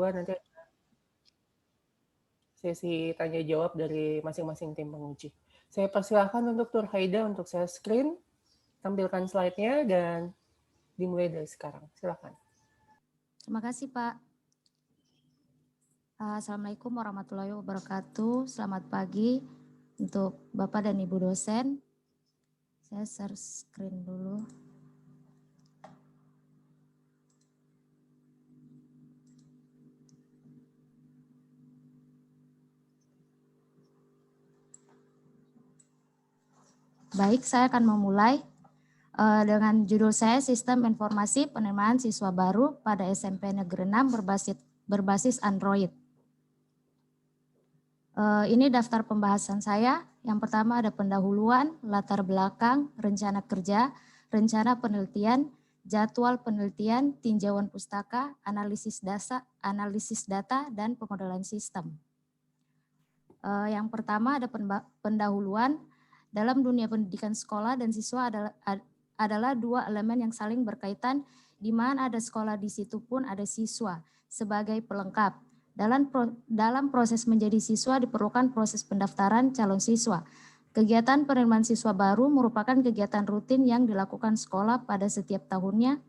nanti sesi tanya jawab dari masing-masing tim penguji. Saya persilahkan untuk Tur Haida untuk share screen, tampilkan slide-nya, dan dimulai dari sekarang. Silakan. Terima kasih, Pak. Assalamualaikum warahmatullahi wabarakatuh. Selamat pagi untuk Bapak dan Ibu dosen. Saya share screen dulu. Baik, saya akan memulai dengan judul saya Sistem Informasi Penerimaan Siswa Baru pada SMP Negeri 6 berbasis Android. Ini daftar pembahasan saya. Yang pertama ada pendahuluan, latar belakang, rencana kerja, rencana penelitian, jadwal penelitian, tinjauan pustaka, analisis data, dan pemodelan sistem. Yang pertama ada pendahuluan. Dalam dunia pendidikan sekolah dan siswa adalah dua elemen yang saling berkaitan, di mana ada sekolah di situ pun ada siswa sebagai pelengkap. Dalam proses menjadi siswa diperlukan proses pendaftaran calon siswa. Kegiatan penerimaan siswa baru merupakan kegiatan rutin yang dilakukan sekolah pada setiap tahun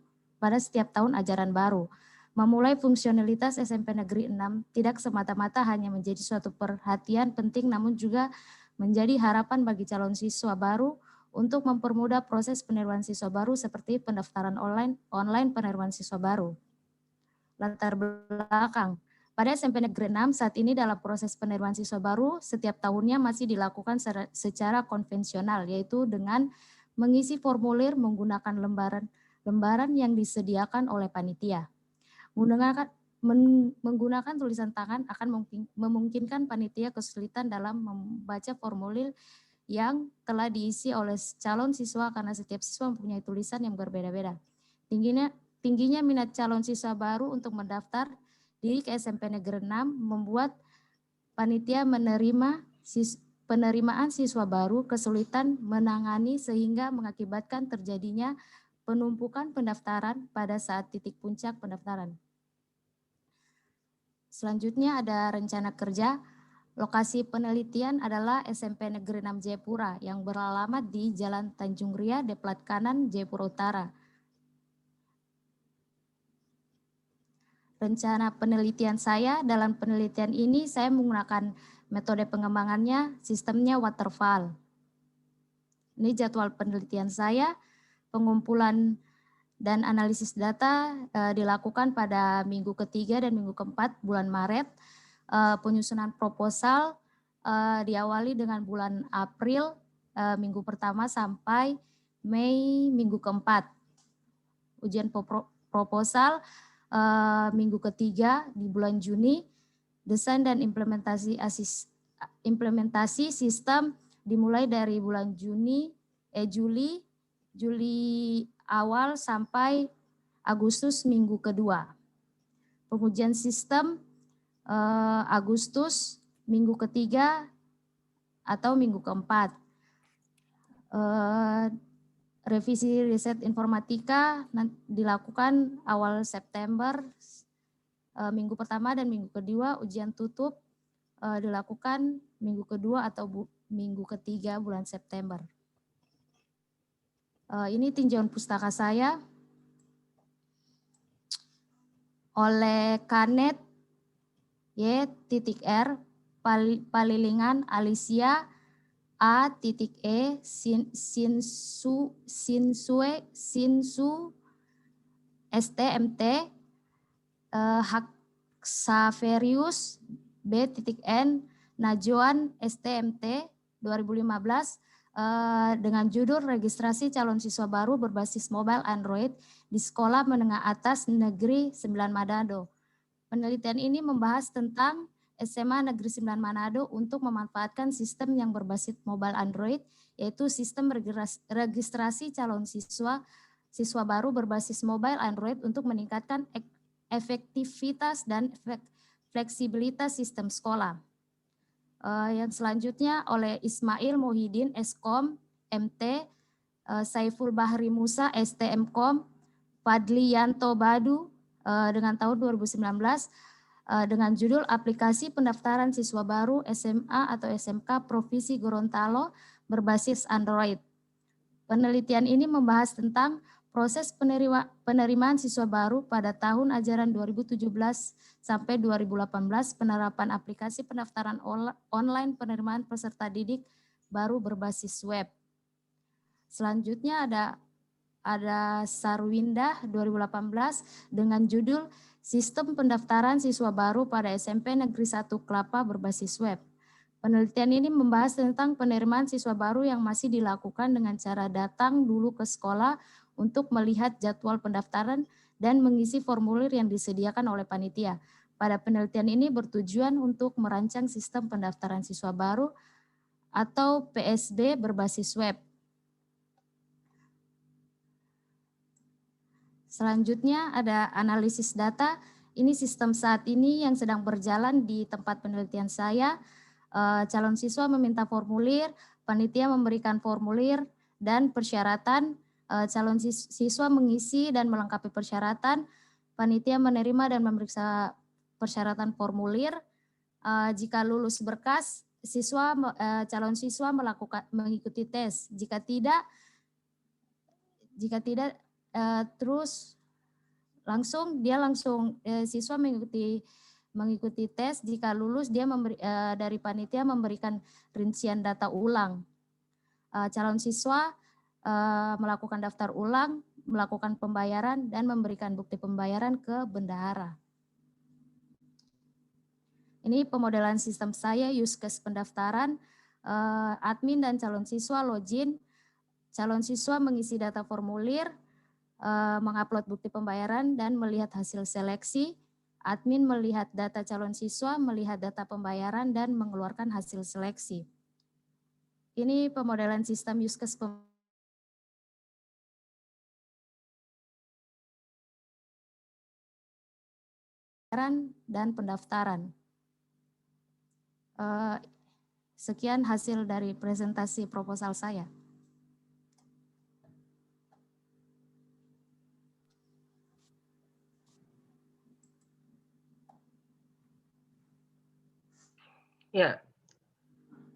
ajaran baru. Memulai fungsionalitas SMP Negeri 6 tidak semata-mata hanya menjadi suatu perhatian penting, namun juga menjadi harapan bagi calon siswa baru untuk mempermudah proses penerimaan siswa baru seperti pendaftaran online penerimaan siswa baru. Latar belakang. Pada SMP Negeri 6 saat ini dalam proses penerimaan siswa baru setiap tahunnya masih dilakukan secara konvensional, yaitu dengan mengisi formulir menggunakan lembaran yang disediakan oleh panitia. Menggunakan tulisan tangan akan memungkinkan panitia kesulitan dalam membaca formulir yang telah diisi oleh calon siswa karena setiap siswa mempunyai tulisan yang berbeda-beda. Tingginya minat calon siswa baru untuk mendaftar diri ke SMP Negeri 6 membuat panitia penerimaan siswa baru kesulitan menangani sehingga mengakibatkan terjadinya penumpukan pendaftaran pada saat titik puncak pendaftaran. Selanjutnya ada rencana kerja. Lokasi penelitian adalah SMP Negeri 6 Jayapura yang beralamat di Jalan Tanjung Ria, Deplat Kanan, Jayapura Utara. Rencana penelitian saya, dalam penelitian ini saya menggunakan metode pengembangannya, sistemnya waterfall. Ini jadwal penelitian saya, pengumpulan dan analisis data dilakukan pada minggu ketiga dan minggu keempat bulan Maret. Penyusunan proposal diawali dengan bulan April minggu pertama sampai Mei minggu keempat. Ujian proposal minggu ketiga di bulan Juni. Desain dan implementasi sistem dimulai dari bulan Juli awal sampai Agustus minggu kedua. Pengujian sistem Agustus minggu ketiga atau minggu keempat. Revisi riset informatika dilakukan awal September minggu pertama dan minggu kedua. Ujian tutup dilakukan minggu kedua atau minggu ketiga bulan September. Ini tinjauan pustaka saya oleh Kanet Y.R. Palilingan Alicia A.E. Sinsu STMT Haksaverius B.N. Najwan STMT 2015 dengan judul registrasi calon siswa baru berbasis mobile Android di Sekolah Menengah Atas Negeri 9 Manado. Penelitian ini membahas tentang SMA Negeri 9 Manado untuk memanfaatkan sistem yang berbasis mobile Android, yaitu sistem registrasi calon siswa baru berbasis mobile Android untuk meningkatkan efektivitas dan fleksibilitas sistem sekolah. Yang selanjutnya oleh Ismail Mohidin Eskom MT, Saiful Bahri Musa STMkom, Fadli Yanto Badu dengan tahun 2019 dengan judul Aplikasi Pendaftaran Siswa Baru SMA atau SMK Provinsi Gorontalo berbasis Android. Penelitian ini membahas tentang proses penerimaan siswa baru pada tahun ajaran 2017 sampai 2018, penerapan aplikasi pendaftaran online penerimaan peserta didik baru berbasis web. Selanjutnya ada Sarwindah 2018 dengan judul Sistem Pendaftaran Siswa Baru pada SMP Negeri 1 Kelapa berbasis web. Penelitian ini membahas tentang penerimaan siswa baru yang masih dilakukan dengan cara datang dulu ke sekolah untuk melihat jadwal pendaftaran dan mengisi formulir yang disediakan oleh panitia. Pada penelitian ini bertujuan untuk merancang sistem pendaftaran siswa baru atau PSB berbasis web. Selanjutnya ada analisis data. Ini sistem saat ini yang sedang berjalan di tempat penelitian saya. Calon siswa meminta formulir, panitia memberikan formulir dan persyaratan. Calon siswa mengisi dan melengkapi persyaratan. Panitia menerima dan memeriksa persyaratan formulir. Jika lulus berkas, calon siswa mengikuti tes. Jika tidak terus siswa mengikuti tes. Jika lulus dia dari panitia memberikan rincian data ulang. Calon siswa melakukan daftar ulang, melakukan pembayaran dan memberikan bukti pembayaran ke bendahara. Ini pemodelan sistem saya, use case pendaftaran, admin dan calon siswa login. Calon siswa mengisi data formulir, mengupload bukti pembayaran dan melihat hasil seleksi. Admin melihat data calon siswa, melihat data pembayaran dan mengeluarkan hasil seleksi. Ini pemodelan sistem use case pembayaran dan pendaftaran. Sekian hasil dari presentasi proposal saya. Ya,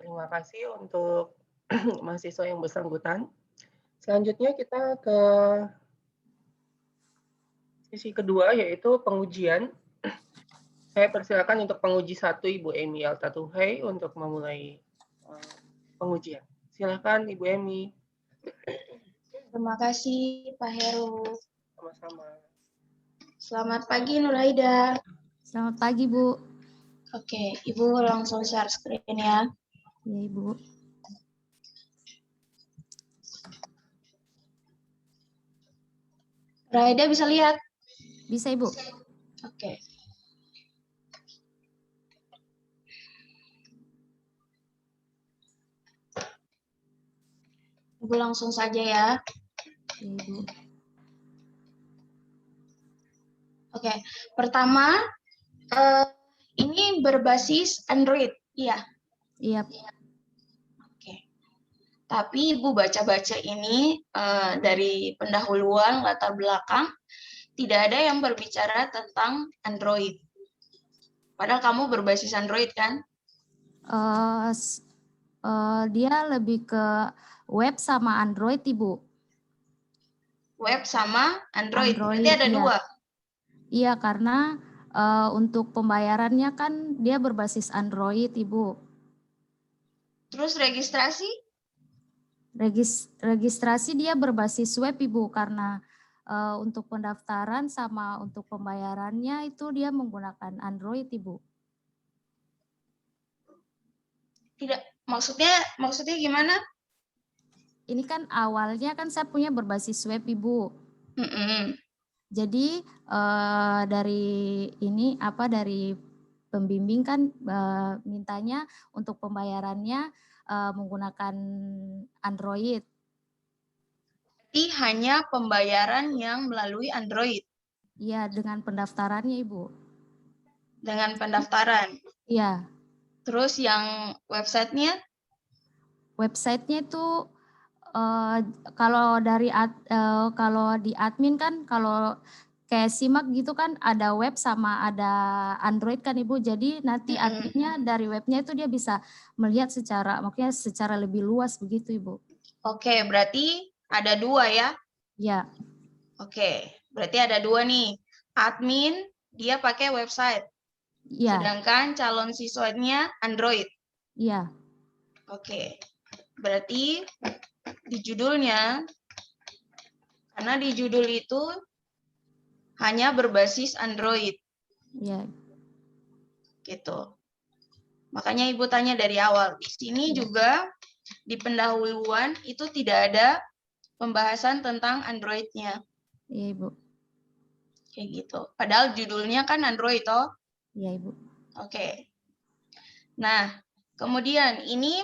terima kasih untuk mahasiswa yang bersangkutan. Selanjutnya kita ke sesi kedua, yaitu pengujian. Saya persilakan untuk penguji 1 Ibu Emi Altatuhai untuk memulai pengujian. Silakan Ibu Emi. Terima kasih Pak Heru. Sama-sama. Selamat pagi Nurhaida. Selamat pagi Bu. Oke, Ibu langsung share screen ya. Ya Ibu. Nurhaida bisa lihat? Bisa Ibu. Oke. Ibu langsung saja ya. Ya Ibu. Oke, pertama ini berbasis Android, iya? Iya. Oke. Tapi Ibu baca-baca ini dari pendahuluan latar belakang, tidak ada yang berbicara tentang Android. Padahal kamu berbasis Android kan? Dia lebih ke web sama Android Ibu. Web sama Android, berarti ada iya. dua. Iya, karena untuk pembayarannya kan dia berbasis Android Ibu. Terus registrasi? Registrasi dia berbasis web Ibu, karena untuk pendaftaran sama untuk pembayarannya itu dia menggunakan Android Ibu. Tidak, maksudnya gimana? Ini kan awalnya kan saya punya berbasis web Ibu. Jadi dari pembimbing kan mintanya untuk pembayarannya menggunakan Android. Jadi hanya pembayaran yang melalui Android? Iya, dengan pendaftarannya Ibu. Dengan pendaftaran? Iya. Terus yang websitenya? Websitenya itu kalau di admin kan kalau kayak simak gitu kan, ada web sama ada Android kan Ibu. Jadi nanti adminnya dari webnya itu dia bisa melihat makanya secara lebih luas begitu Ibu. Oke, berarti ada 2 ya? Ya. Oke, berarti ada 2 nih. Admin dia pakai website, Iya. sedangkan calon siswanya Android. Iya. Oke, berarti di judulnya, karena di judul itu hanya berbasis Android. Iya. Gitu. Makanya Ibu tanya dari awal. Di sini juga di pendahuluan itu tidak ada pembahasan tentang Android-nya. Iya Ibu. Kayak gitu. Padahal judulnya kan Android toh. Iya Ibu. Oke. Nah, kemudian ini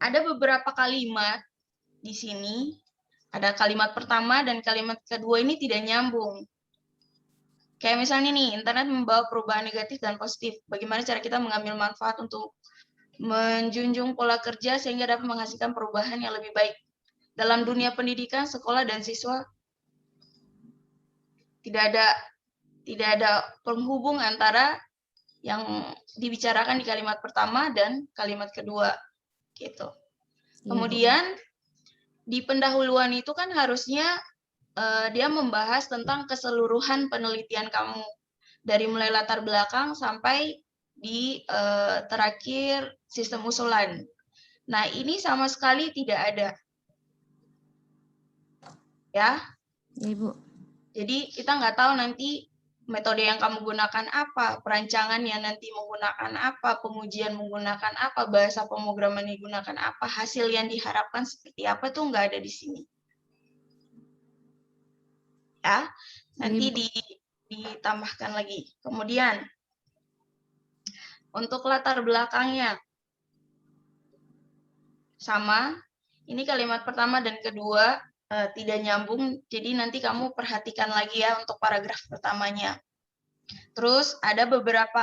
ada beberapa kalimat di sini. Ada kalimat pertama dan kalimat kedua ini tidak nyambung. Kayak misalnya nih, internet membawa perubahan negatif dan positif. Bagaimana cara kita mengambil manfaat untuk menjunjung pola kerja sehingga dapat menghasilkan perubahan yang lebih baik. Dalam dunia pendidikan, sekolah dan siswa tidak ada penghubung antara yang dibicarakan di kalimat pertama dan kalimat kedua. Gitu. Kemudian di pendahuluan itu kan harusnya dia membahas tentang keseluruhan penelitian kamu dari mulai latar belakang sampai di terakhir sistem usulan. Nah, ini sama sekali tidak ada. Ya. Ya, Ibu. Jadi kita nggak tahu nanti metode yang kamu gunakan apa, perancangan yang nanti menggunakan apa, pengujian menggunakan apa, bahasa pemrograman yang digunakan apa, hasil yang diharapkan seperti apa tuh nggak ada di sini. Ya, nanti ditambahkan lagi. Kemudian untuk latar belakangnya sama, ini kalimat pertama dan kedua tidak nyambung, jadi nanti kamu perhatikan lagi ya untuk paragraf pertamanya. Terus ada beberapa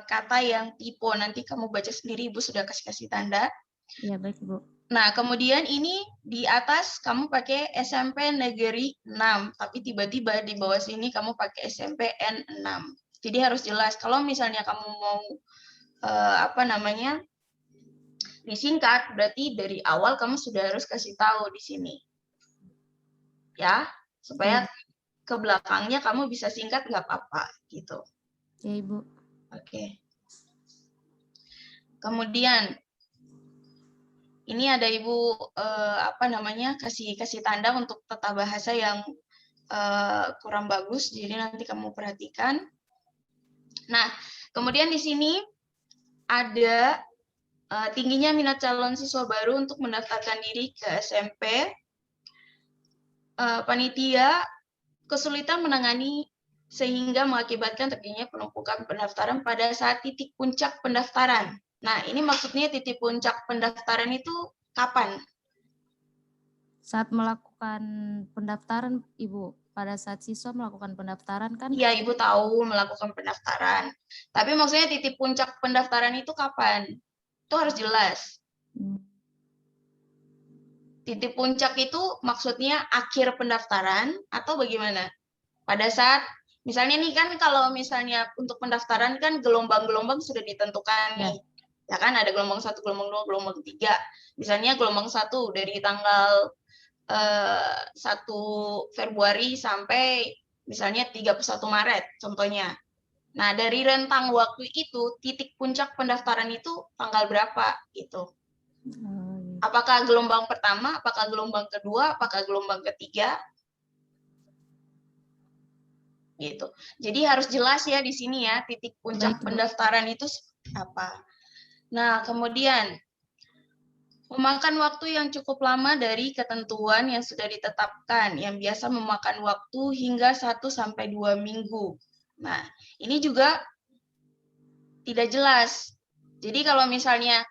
kata yang tipe, nanti kamu baca sendiri, Ibu sudah kasih tanda. Ya, baik, Ibu. Nah, kemudian ini di atas kamu pakai SMP Negeri 6, tapi tiba-tiba di bawah sini kamu pakai SMP N6. Jadi harus jelas, kalau misalnya kamu mau disingkat, berarti dari awal kamu sudah harus kasih tahu di sini. Ya, supaya ke belakangnya kamu bisa singkat nggak apa-apa gitu. Ya, Ibu. Oke. Kemudian ini ada Ibu kasih tanda untuk tata bahasa yang kurang bagus, jadi nanti kamu perhatikan. Nah, kemudian di sini ada tingginya minat calon siswa baru untuk mendaftarkan diri ke SMP. Panitia kesulitan menangani sehingga mengakibatkan terjadinya penumpukan pendaftaran pada saat titik puncak pendaftaran. Nah, ini maksudnya titik puncak pendaftaran itu kapan? Saat melakukan pendaftaran, Ibu. Pada saat siswa melakukan pendaftaran kan? Iya, Ibu tahu melakukan pendaftaran. Tapi maksudnya titik puncak pendaftaran itu kapan? Itu harus jelas. Titik puncak itu maksudnya akhir pendaftaran atau bagaimana? Pada saat, misalnya nih kan kalau misalnya untuk pendaftaran kan gelombang-gelombang sudah ditentukan nih. Ya kan ada gelombang 1, gelombang 2, gelombang 3. Misalnya gelombang 1 dari tanggal 1 Februari sampai misalnya 31 Maret contohnya. Nah, dari rentang waktu itu, titik puncak pendaftaran itu tanggal berapa gitu. Apakah gelombang pertama, apakah gelombang kedua, apakah gelombang ketiga? Gitu. Jadi harus jelas ya di sini ya, titik puncak pendaftaran itu apa. Nah, kemudian memakan waktu yang cukup lama dari ketentuan yang sudah ditetapkan, yang biasa memakan waktu hingga 1-2 minggu. Nah, ini juga tidak jelas. Jadi kalau misalnya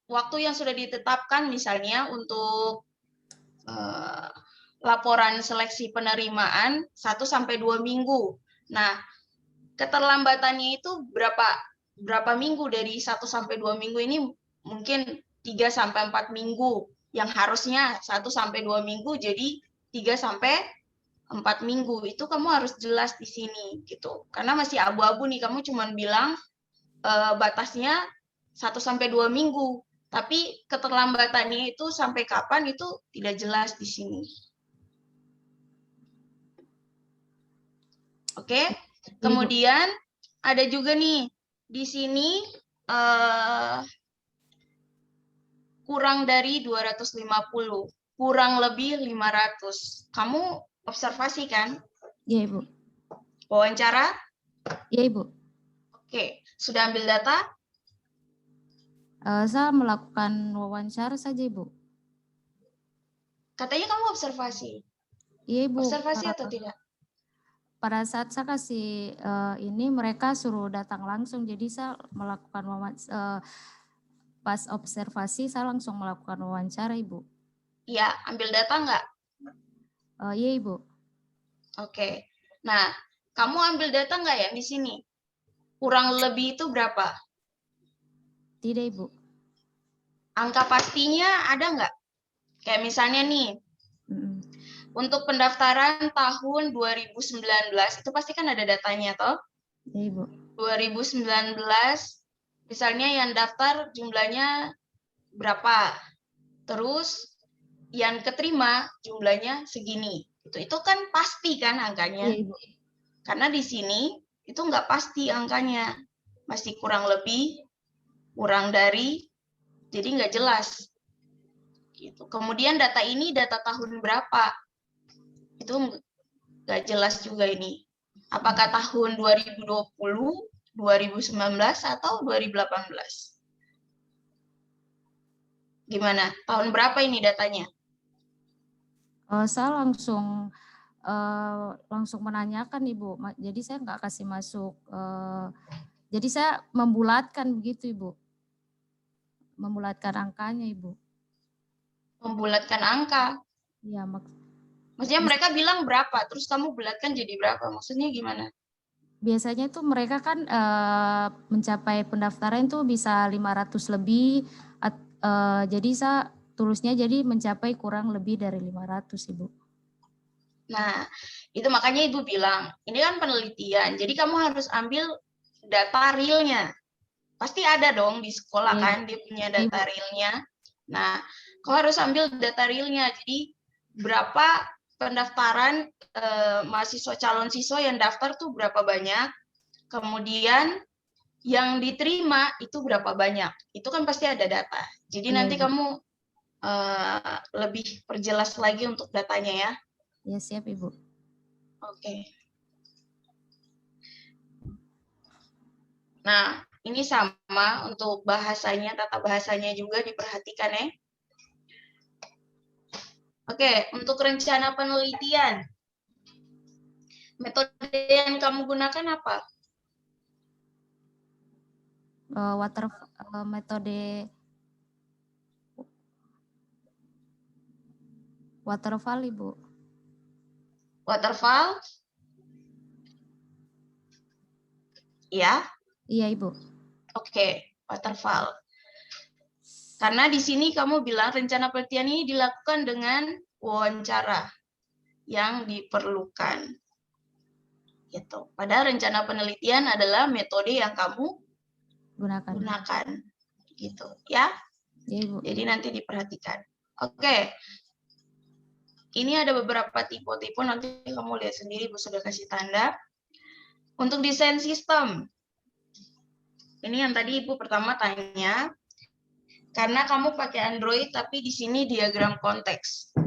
waktu yang sudah ditetapkan misalnya untuk laporan seleksi penerimaan 1-2 minggu. Nah, keterlambatannya itu berapa minggu dari 1-2 minggu ini mungkin 3-4 minggu yang harusnya 1-2 minggu jadi 3 sampai 4 minggu. Itu kamu harus jelas di sini gitu. Karena masih abu-abu nih, kamu cuma bilang batasnya 1 sampai 2 minggu. Tapi keterlambatannya itu sampai kapan itu tidak jelas di sini. Oke. Kemudian ada juga nih di sini kurang dari 250, kurang lebih 500. Kamu observasi kan? Iya, Ibu. Wawancara? Iya, Ibu. Oke, sudah ambil data? Saya melakukan wawancara saja, Ibu. Katanya kamu observasi. Iya, Ibu. Observasi atau tidak? Pada saat saya kasih ini, mereka suruh datang langsung, jadi saya melakukan pas observasi saya langsung melakukan wawancara, Ibu. Iya, ambil data nggak? Iya, Ibu. Oke. Nah, kamu ambil data nggak ya di sini? Kurang lebih itu berapa? Tidak, Ibu. Angka pastinya ada nggak? Kayak misalnya nih, untuk pendaftaran tahun 2019, itu pasti kan ada datanya, toh? Iya, Ibu. 2019, misalnya yang daftar jumlahnya berapa? Terus yang keterima jumlahnya segini. Itu kan pasti kan angkanya. Iya, Ibu. Karena di sini itu nggak pasti angkanya. Masih kurang lebih, kurang dari, jadi nggak jelas. Gitu. Kemudian data ini data tahun berapa? Itu nggak jelas juga ini. Apakah tahun 2020, 2019, atau 2018? Gimana? Tahun berapa ini datanya? Saya langsung menanyakan, Ibu. Jadi saya nggak kasih masuk. Jadi saya membulatkan begitu, Ibu. Membulatkan angkanya, Ibu. Membulatkan angka. Iya, Maksudnya mereka bilang berapa, terus kamu bulatkan jadi berapa? Maksudnya gimana? biasanya tuh mereka kan mencapai pendaftaran itu bisa 500 lebih. Jadi saya tulisnya jadi mencapai kurang lebih dari 500, Ibu. Nah, itu makanya Ibu bilang, ini kan penelitian, jadi kamu harus ambil data realnya. Pasti ada dong di sekolah kan, dia punya data realnya. Nah, kau harus ambil data realnya. Jadi berapa pendaftaran mahasiswa calon siswa yang daftar tuh berapa banyak, kemudian yang diterima itu berapa banyak. Itu kan pasti ada data. Jadi nanti kamu lebih perjelas lagi untuk datanya ya. Ya, siap, Ibu. Oke. Nah, ini sama untuk bahasanya, tata bahasanya juga diperhatikan ya. Oke, untuk rencana penelitian, metode yang kamu gunakan apa? Metode waterfall, Ibu. Waterfall? Ya? Iya, Ibu. Oke, waterfall. Karena di sini kamu bilang rencana penelitian ini dilakukan dengan wawancara yang diperlukan. Gitu. Padahal rencana penelitian adalah metode yang kamu gunakan. Gitu, ya? Ya, Ibu. Jadi nanti diperhatikan. Oke. Ini ada beberapa tipe-tipe, nanti kamu lihat sendiri, Bu sudah kasih tanda. Untuk desain sistem. Ini yang tadi Ibu pertama tanya. Karena kamu pakai Android, tapi di sini diagram konteks.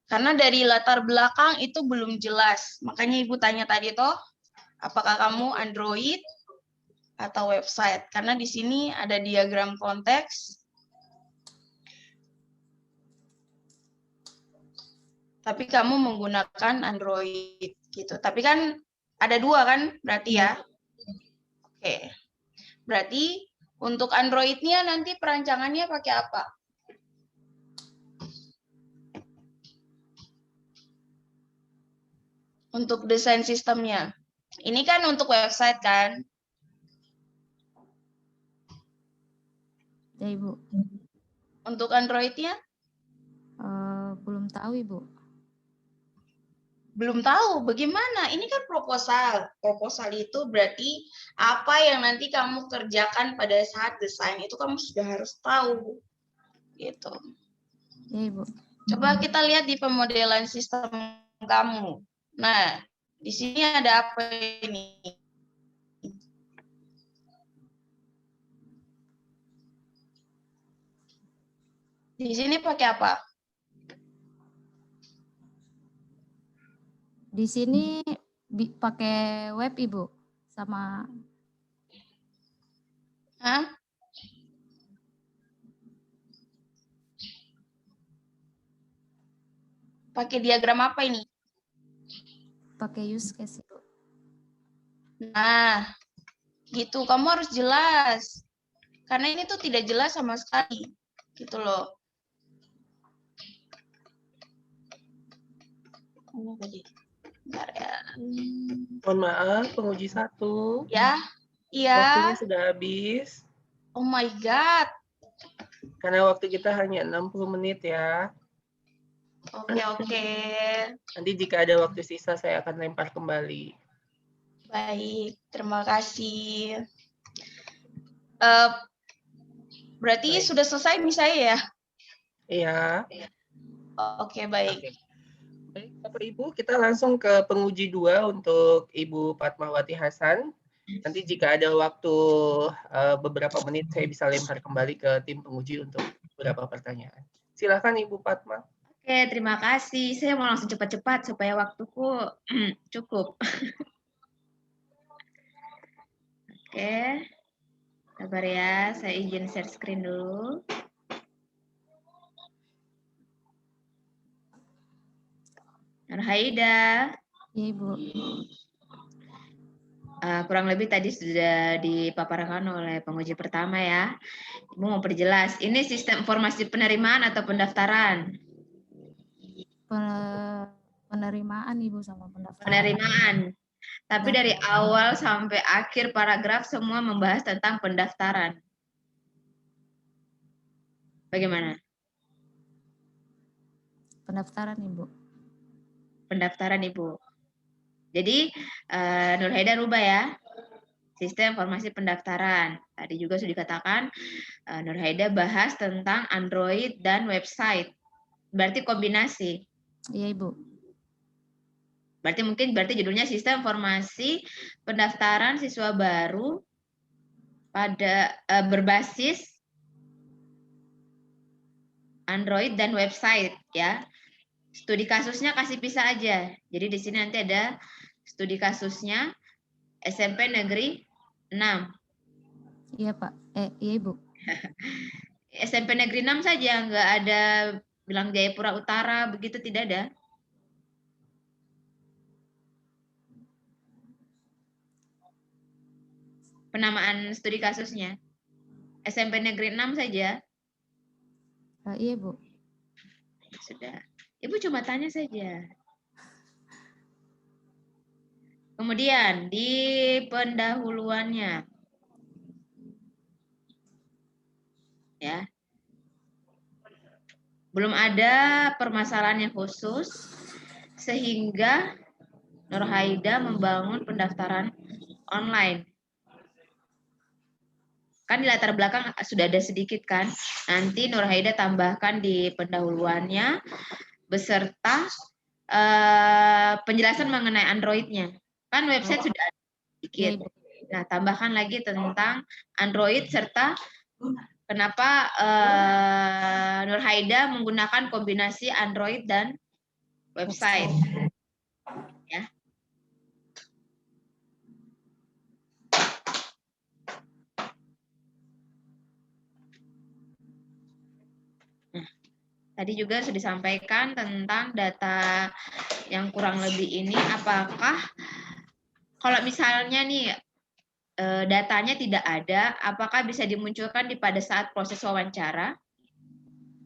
Karena dari latar belakang itu belum jelas. Makanya Ibu tanya tadi toh, apakah kamu Android atau website? Karena di sini ada diagram konteks. Tapi kamu menggunakan Android gitu. Tapi kan ada dua kan berarti ya? Oke. Berarti untuk Android-nya nanti perancangannya pakai apa? Untuk desain sistemnya. Ini kan untuk website kan? Ya, Ibu. Untuk Android-nya? Belum tahu, Ibu. belum tahu bagaimana. Ini kan proposal. Proposal itu berarti apa yang nanti kamu kerjakan pada saat desain itu kamu sudah harus tahu. Gitu. Ya, Ibu. Coba kita lihat di pemodelan sistem kamu. Nah, di sini ada apa ini? Di sini pakai apa? Di sini pakai web, Ibu, sama Hah? Pakai diagram apa ini? pakai use case, Ibu. Nah, gitu. Kamu harus jelas. Karena ini tuh tidak jelas sama sekali. Gitu loh. Bentar ya. Mohon maaf, penguji 1. Ya, Waktunya iya. sudah habis. Oh my God. Karena waktu kita hanya 60 menit ya. Oke. Nanti jika ada waktu sisa, saya akan lempar kembali. Baik, terima kasih. Berarti Baik. sudah selesai nih saya ya? Iya. Oke, baik. Oke. Baik, Bapak Ibu, kita langsung ke penguji 2 untuk Ibu Fatmawati Hasan. Nanti jika ada waktu beberapa menit, saya bisa lempar kembali ke tim penguji untuk beberapa pertanyaan. Silakan Ibu Fatma. Oke, terima kasih. Saya mau langsung cepat-cepat supaya waktuku cukup. Oke, sabar ya. Saya izin share screen dulu. Nurhaida. Ya, Ibu. Kurang lebih tadi sudah dipaparkan oleh penguji pertama ya. Ibu mau perjelas, ini sistem informasi penerimaan atau pendaftaran? Penerimaan, Ibu, sama pendaftaran. Penerimaan. Tapi Ya. dari awal sampai akhir paragraf semua membahas tentang pendaftaran. Bagaimana? Pendaftaran, Ibu. Pendaftaran, Ibu. Jadi Nurhaida rubah ya. Sistem informasi pendaftaran. Tadi juga sudah dikatakan Nurhaida bahas tentang Android dan website. Berarti kombinasi. Iya, Ibu. Berarti judulnya sistem informasi pendaftaran siswa baru pada berbasis Android dan website ya. Studi kasusnya kasih pisah aja. Jadi di sini nanti ada studi kasusnya SMP Negeri 6. Iya, Pak. Iya, Ibu. SMP Negeri 6 saja, nggak ada bilang Jayapura Utara, begitu tidak ada. Penamaan studi kasusnya. SMP Negeri 6 saja. Iya, Bu. Sudah. Ibu cuma tanya saja. Kemudian di pendahuluannya. Ya. Belum ada permasalahan yang khusus sehingga Nurhaida membangun pendaftaran online. Kan di latar belakang sudah ada sedikit kan. Nanti Nurhaida tambahkan di pendahuluannya beserta penjelasan mengenai Android-nya. Kan website sudah ada sedikit. Nah, tambahkan lagi tentang Android serta kenapa Nurhaida menggunakan kombinasi Android dan website. Ya. Nah, tadi juga sudah disampaikan tentang data yang kurang lebih ini, apakah kalau misalnya nih datanya tidak ada, apakah bisa dimunculkan pada saat proses wawancara?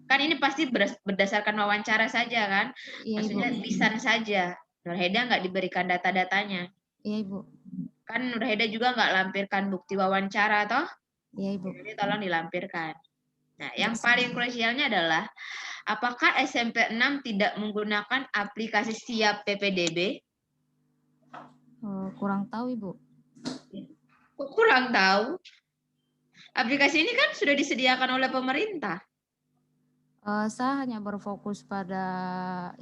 Kan ini pasti berdasarkan wawancara saja kan? Iya, maksudnya Ibu. lisan saja. Nurhaida nggak diberikan data-datanya. Iya, Ibu. Kan Nurhaida juga nggak lampirkan bukti wawancara, toh? Iya, Ibu. Jadi tolong dilampirkan. Nah, yang paling krusialnya adalah apakah SMP 6 tidak menggunakan aplikasi Siap PPDB? Kurang tahu Ibu. Kok kurang tahu? Aplikasi ini kan sudah disediakan oleh pemerintah. Saya hanya berfokus pada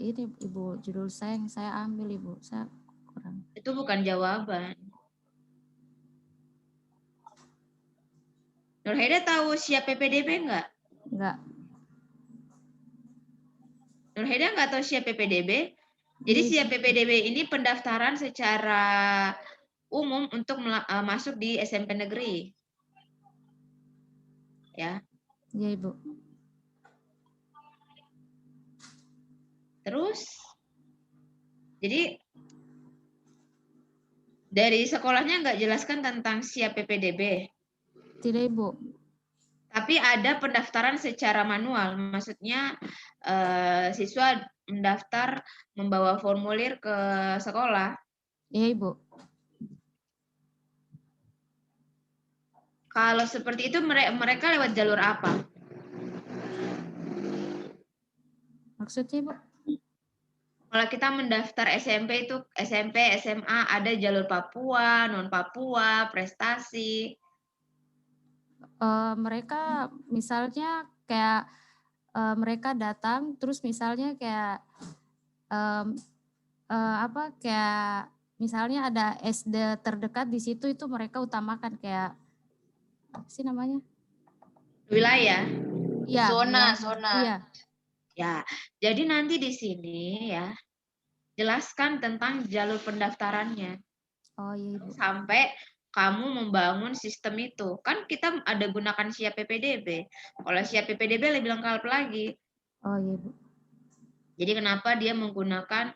ini Ibu, judul saya yang saya ambil Ibu. Saya kurang. Itu bukan jawaban. Nurhaida tahu Siap PPDB enggak? Enggak. Nurhaida enggak tahu Siap PPDB? Jadi Siap PPDB ini pendaftaran secara umum untuk masuk di SMP negeri. Ya. Iya Ibu. Terus, jadi dari sekolahnya nggak jelaskan tentang Siap PPDB. Tidak Ibu. Tapi ada pendaftaran secara manual, maksudnya siswa mendaftar membawa formulir ke sekolah. Iya Ibu. Kalau seperti itu mereka lewat jalur apa? Maksudnya Ibu? Kalau kita mendaftar SMP itu SMP, SMA ada jalur Papua, non Papua, prestasi. Mereka misalnya kayak mereka datang terus misalnya kayak kayak misalnya ada SD terdekat di situ itu mereka utamakan kayak apa sih namanya? Wilayah. Iya. Zona. Iya. Ya, jadi nanti di sini ya jelaskan tentang jalur pendaftarannya. Oh iya Ibu. Sampai kamu membangun sistem itu. Kan kita ada gunakan Siap PPDB. Kalau Siap PPDB lebih lengkap lagi. Oh iya Ibu. Jadi kenapa dia menggunakan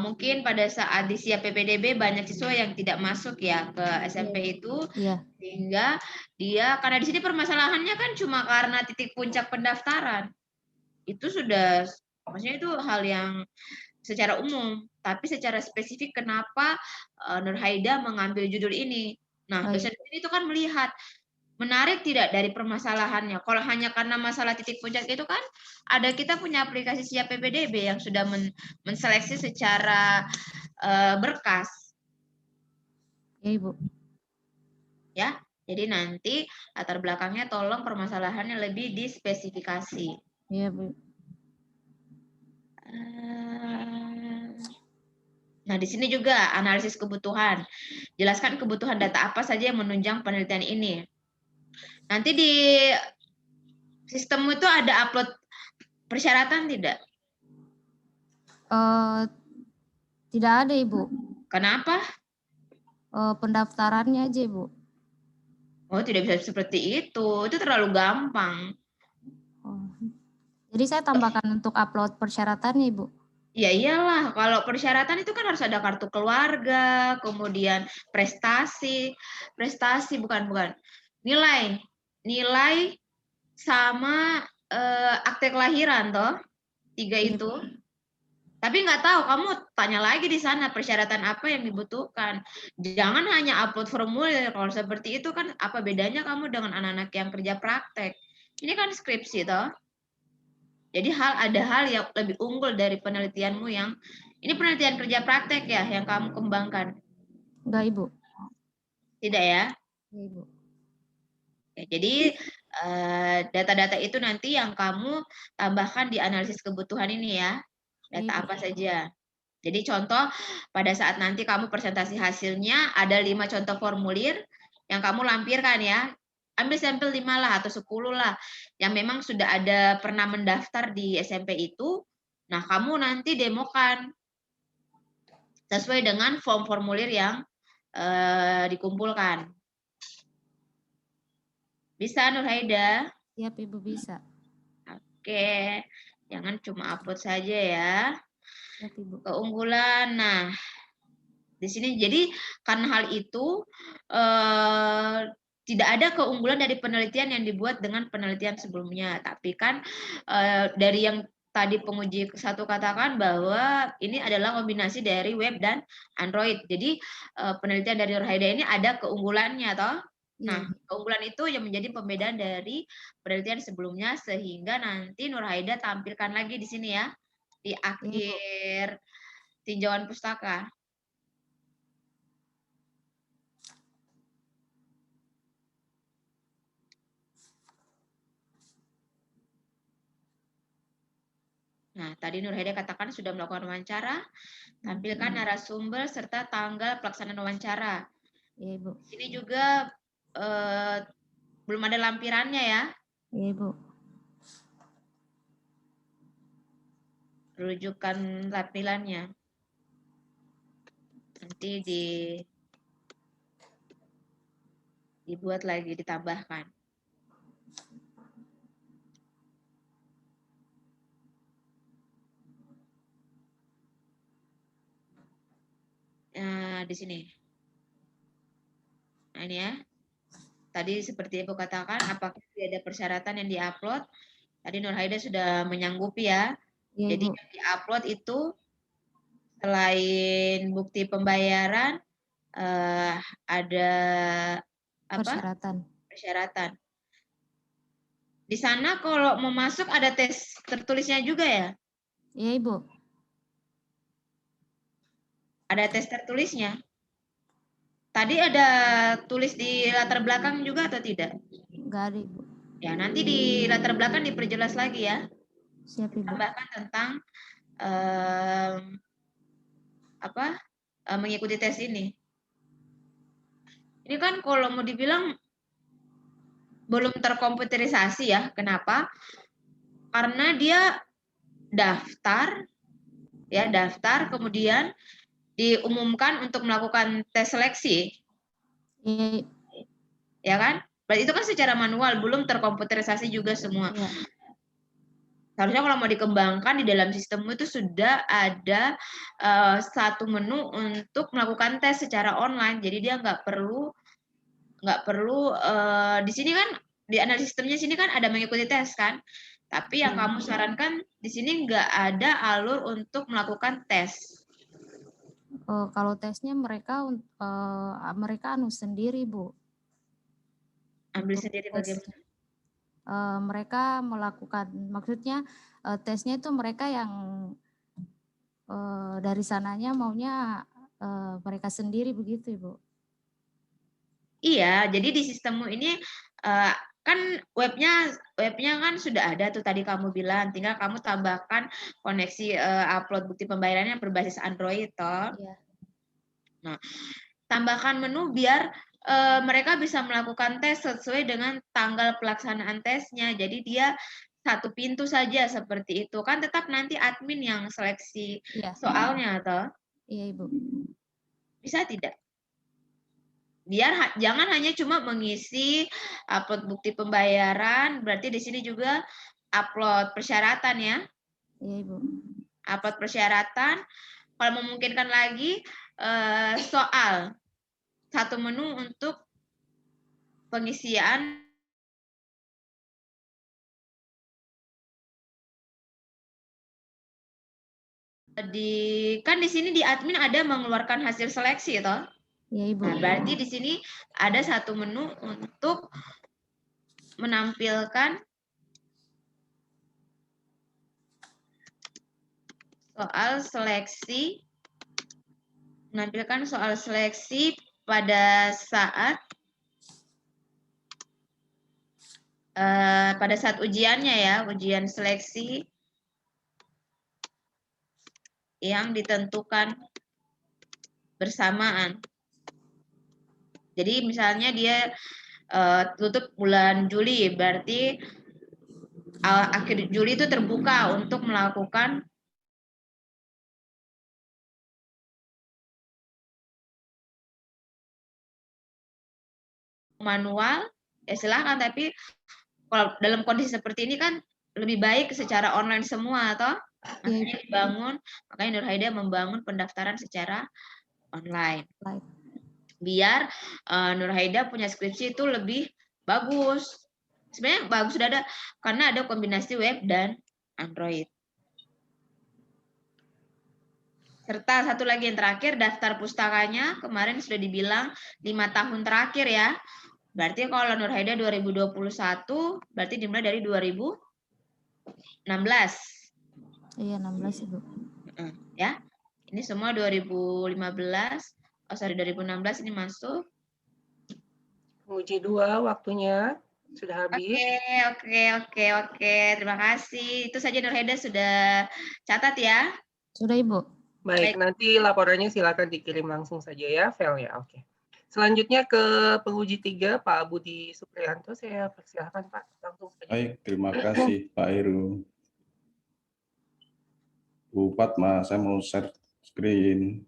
mungkin pada saat di Siap PPDB banyak siswa yang tidak masuk ya ke SMP itu. Iya. Sehingga dia, karena di sini permasalahannya kan cuma karena titik puncak pendaftaran. Itu sudah, maksudnya itu hal yang secara umum, tapi secara spesifik kenapa Nurhaida mengambil judul ini. Nah, dosen ini itu kan melihat menarik tidak dari permasalahannya. Kalau hanya karena masalah titik puncak itu kan ada kita punya aplikasi Siap PPDB yang sudah menseleksi secara berkas. Iya Ibu. Ya, jadi nanti latar belakangnya tolong permasalahannya lebih dispesifikasi. Iya Bu. Nah, di sini juga analisis kebutuhan. Jelaskan kebutuhan data apa saja yang menunjang penelitian ini. Nanti di sistemmu itu ada upload persyaratan tidak? Tidak ada Ibu. Kenapa? Pendaftarannya aja Ibu. Oh, tidak bisa seperti itu. Itu terlalu gampang. Oh. Jadi saya tambahkan untuk upload persyaratannya Ibu. Ya iyalah, kalau persyaratan itu kan harus ada kartu keluarga, kemudian prestasi bukan. Nilai sama akte kelahiran toh, 3 itu. Tapi nggak tahu, kamu tanya lagi di sana persyaratan apa yang dibutuhkan. Jangan hanya upload formulir. Kalau seperti itu kan apa bedanya kamu dengan anak-anak yang kerja praktek? Ini kan skripsi toh. Jadi ada hal yang lebih unggul dari penelitianmu yang ini penelitian kerja praktek ya yang kamu kembangkan. Enggak Ibu. Tidak ya? Iya Ibu. Ya, jadi data-data itu nanti yang kamu tambahkan di analisis kebutuhan ini ya. Data apa saja. Jadi contoh pada saat nanti kamu presentasi hasilnya ada 5 contoh formulir yang kamu lampirkan ya. Ambil sampel 5 lah atau 10 lah yang memang sudah ada pernah mendaftar di SMP itu. Nah, kamu nanti demokan sesuai dengan form formulir yang dikumpulkan. Bisa Nurhaida? Siap Ibu, bisa. Oke, jangan cuma upload saja ya. Siap Ibu. Keunggulan. Nah, di sini jadi karena hal itu tidak ada keunggulan dari penelitian yang dibuat dengan penelitian sebelumnya. Tapi kan dari yang tadi penguji satu katakan bahwa ini adalah kombinasi dari web dan Android. Jadi penelitian dari Nurhaida ini ada keunggulannya toh. Nah, Iya, keunggulan itu yang menjadi pembedaan dari penelitian sebelumnya, sehingga nanti Nur Haida tampilkan lagi di sini ya, di iya, Bu. akhir tinjauan pustaka. Nah, tadi Nur Haida katakan sudah melakukan wawancara, tampilkan narasumber serta tanggal pelaksanaan wawancara. Iya, Bu. Ini juga belum ada lampirannya ya, Iya, Bu. rujukan tampilannya. Nanti dibuat lagi, ditambahkan. Nah, di sini. Nah, ini ya. Tadi seperti Ibu katakan, apakah ada persyaratan yang diupload? Tadi Nur Haida sudah menyanggupi ya. Iya, Jadi Bu. yang diupload itu selain bukti pembayaran, ada apa? Persyaratan. Persyaratan. Di sana kalau mau masuk ada tes tertulisnya juga ya? Iya, Ibu. Ada tes tertulisnya. Tadi ada tulis di latar belakang juga atau tidak? Enggak ada, Ibu. Ya, nanti di latar belakang diperjelas lagi ya. Siap, Ibu. Tambahkan tentang mengikuti tes ini. Ini kan kalau mau dibilang belum terkomputerisasi ya. Kenapa? Karena dia daftar kemudian diumumkan untuk melakukan tes seleksi. Iya, Ya kan? Berarti itu kan secara manual, belum terkomputerisasi juga semua. iya. Seharusnya kalau mau dikembangkan di dalam sistemmu itu sudah ada satu menu untuk melakukan tes secara online. Jadi dia nggak perlu di sini kan di analisis sistemnya sini kan ada mengikuti tes kan. Tapi yang kamu sarankan di sini nggak ada alur untuk melakukan tes. Kalau tesnya mereka anu sendiri, Bu. Ambil Untuk sendiri tes, bagaimana? mereka melakukan, maksudnya tesnya itu mereka yang dari sananya maunya mereka sendiri begitu, Ibu. Iya, jadi di sistemmu ini kan webnya kan sudah ada tuh tadi kamu bilang, tinggal kamu tambahkan koneksi upload bukti pembayaran yang berbasis Android toh. Iya. Nah, tambahkan menu biar mereka bisa melakukan tes sesuai dengan tanggal pelaksanaan tesnya. Jadi dia satu pintu saja seperti itu. Kan tetap nanti admin yang seleksi Iya. soalnya toh. Iya, Ibu. Bisa tidak? Biar jangan hanya cuma mengisi upload bukti pembayaran, berarti di sini juga upload persyaratan ya. Iya, Ibu. Upload persyaratan, kalau memungkinkan lagi soal satu menu untuk pengisian kan di sini di admin ada mengeluarkan hasil seleksi toh. Iya, Ibu. Nah, berarti di sini ada satu menu untuk menampilkan soal seleksi pada saat ujiannya ya, ujian seleksi yang ditentukan bersamaan. Jadi misalnya dia tutup bulan Juli, berarti akhir Juli itu terbuka untuk melakukan manual, ya silahkan. Tapi kalau dalam kondisi seperti ini kan lebih baik secara online semua, toh. Makanya Nur Haida membangun pendaftaran secara online. Biar Nur Haida punya skripsi itu lebih bagus. Sebenarnya bagus sudah ada, karena ada kombinasi web dan Android. Serta satu lagi yang terakhir, daftar pustakanya kemarin sudah dibilang 5 tahun terakhir ya. Berarti kalau Nur Haida 2021 berarti dimulai dari 2016. Iya, 16 Ibu. Ya. Ini semua 2015. Oh, sorry, 2016 ini masuk. Penguji 2 waktunya sudah habis. Oke. Terima kasih. Itu saja Nur Haida sudah catat ya. Sudah Ibu. Baik, nanti laporannya silakan dikirim langsung saja ya, filenya. Oke. Selanjutnya ke penguji 3, Pak Budi Supriyanto. Saya persilahkan Pak, langsung saja. Baik, terima kasih Pak Heru. Bu Fatma, saya mau share screen.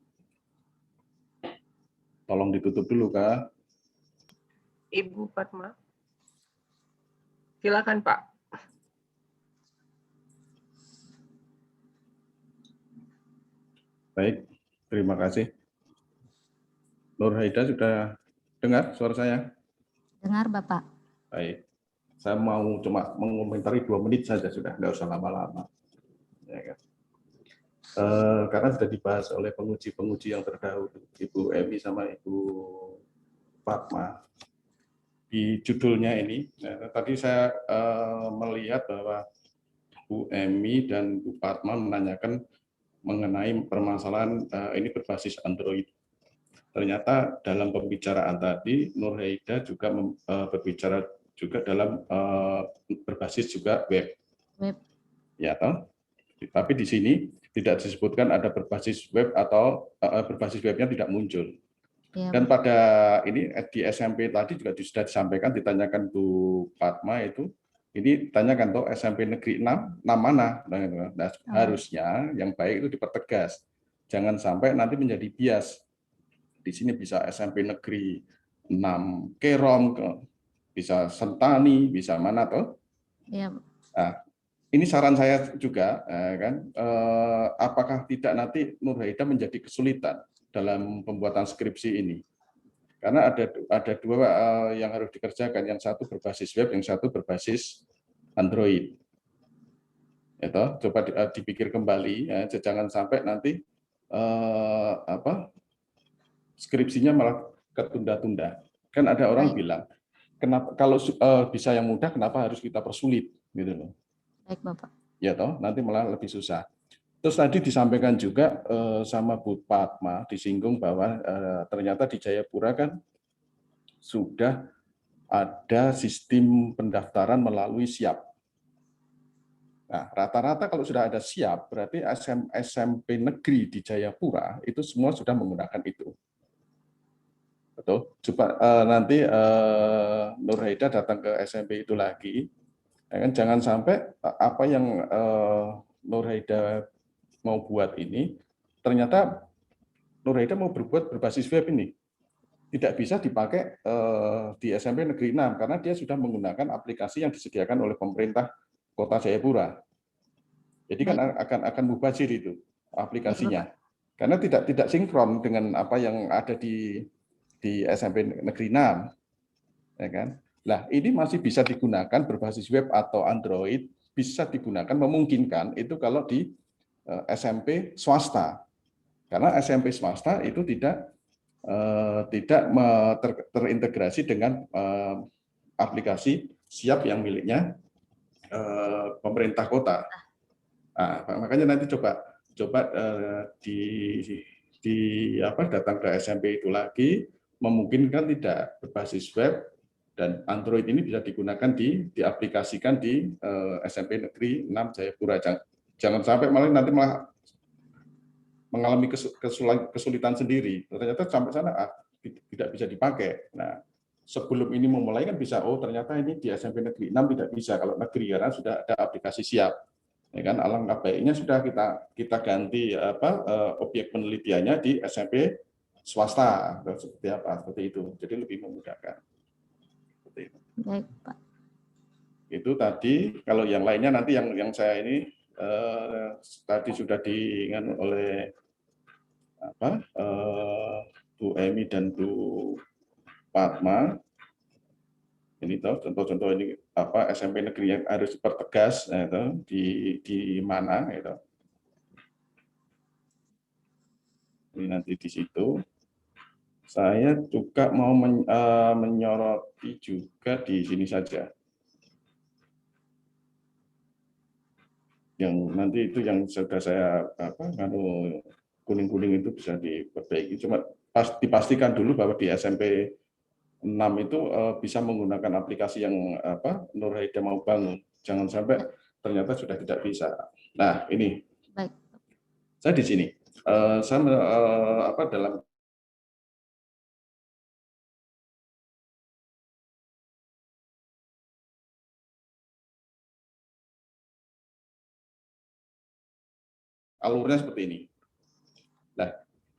Tolong ditutup dulu, Kak. Ibu Fatma. Silakan Pak. Baik, terima kasih. Nur Haida sudah dengar suara saya? Dengar Bapak. Baik, saya mau cuma mengomentari 2 menit saja sudah, nggak usah lama-lama. Ya, kan? Karena sudah dibahas oleh penguji-penguji yang terdahulu, Ibu Emi sama Ibu Fatma. Di judulnya ini, tadi saya melihat bahwa Bu Emi dan Bu Fatma menanyakan mengenai permasalahan ini berbasis Android. Ternyata dalam pembicaraan tadi Nur Haida juga berbicara juga dalam berbasis juga web. Ya, toh? Tapi di sini tidak disebutkan ada berbasis web atau berbasis webnya tidak muncul. Ya, Dan pada ini di SMP tadi juga sudah disampaikan, ditanyakan Bu Fatma itu, ini tanyakan toh SMP Negeri 6 mana? Nah, harusnya yang baik itu dipertegas. Jangan sampai nanti menjadi bias. Di sini bisa SMP Negeri 6 Kerom, bisa Sentani, bisa mana toh? Iya. Nah, ini saran saya juga, kan, apakah tidak nanti Nur Haida menjadi kesulitan dalam pembuatan skripsi ini? Karena ada 2 yang harus dikerjakan, yang satu berbasis web, yang satu berbasis Android. Itu coba dipikir kembali, ya, jangan sampai nanti skripsinya malah ketunda-tunda. Kan ada orang bilang, kenapa kalau bisa yang mudah, kenapa harus kita persulit, gitu loh. Baik Bapak. Ya toh, nanti malah lebih susah. Terus tadi disampaikan juga sama Bu Fatma, disinggung bahwa ternyata di Jayapura kan sudah ada sistem pendaftaran melalui SIAP. Nah, rata-rata kalau sudah ada SIAP, berarti SMP negeri di Jayapura itu semua sudah menggunakan itu. Betul. Coba nanti Nur Haida datang ke SMP itu lagi. Ya kan, jangan sampai apa yang Nur Haida mau buat ini, ternyata Nur Haida mau berbuat berbasis web ini. Tidak bisa dipakai di SMP Negeri 6 karena dia sudah menggunakan aplikasi yang disediakan oleh pemerintah Kota Jayapura. Jadi kan akan mubazir itu aplikasinya. Karena tidak sinkron dengan apa yang ada di SMP Negeri 6. Ya kan? Nah, ini masih bisa digunakan berbasis web atau Android, bisa digunakan, memungkinkan itu kalau di SMP swasta. Karena SMP swasta itu tidak terintegrasi dengan aplikasi SIAP yang miliknya pemerintah kota. Nah, makanya nanti coba datang ke SMP itu lagi, memungkinkan tidak berbasis web dan Android ini bisa digunakan diaplikasikan di SMP Negeri 6 Jayapura. Jangan sampai nanti malah mengalami kesulitan sendiri. Ternyata sampai sana tidak bisa dipakai. Nah, sebelum ini memulai kan bisa, oh ternyata ini di SMP Negeri 6 tidak bisa kalau negeri karena sudah ada aplikasi SIAP. Ya kan, alangkah baiknya sudah kita ganti objek penelitiannya di SMP swasta seperti itu. Jadi lebih memudahkan. Seperti itu. Baik, Pak. Itu tadi, kalau yang lainnya nanti yang saya ini tadi sudah diingat oleh Bu Emi dan Bu Fatma. Ini tahu contoh-contoh ini SMP negeri yang harus dipertegas di mana itu. Ini nanti di situ. Saya juga mau menyoroti juga di sini saja. Yang nanti itu yang sudah saya kalau kuning-kuning itu bisa diperbaiki. Cuma dipastikan dulu bahwa di SMP 6 itu bisa menggunakan aplikasi yang Nur Haida mau bangun. Jangan sampai ternyata sudah tidak bisa. Nah, ini. Baik. Saya di sini. Saya dalam alurnya seperti ini. Nah,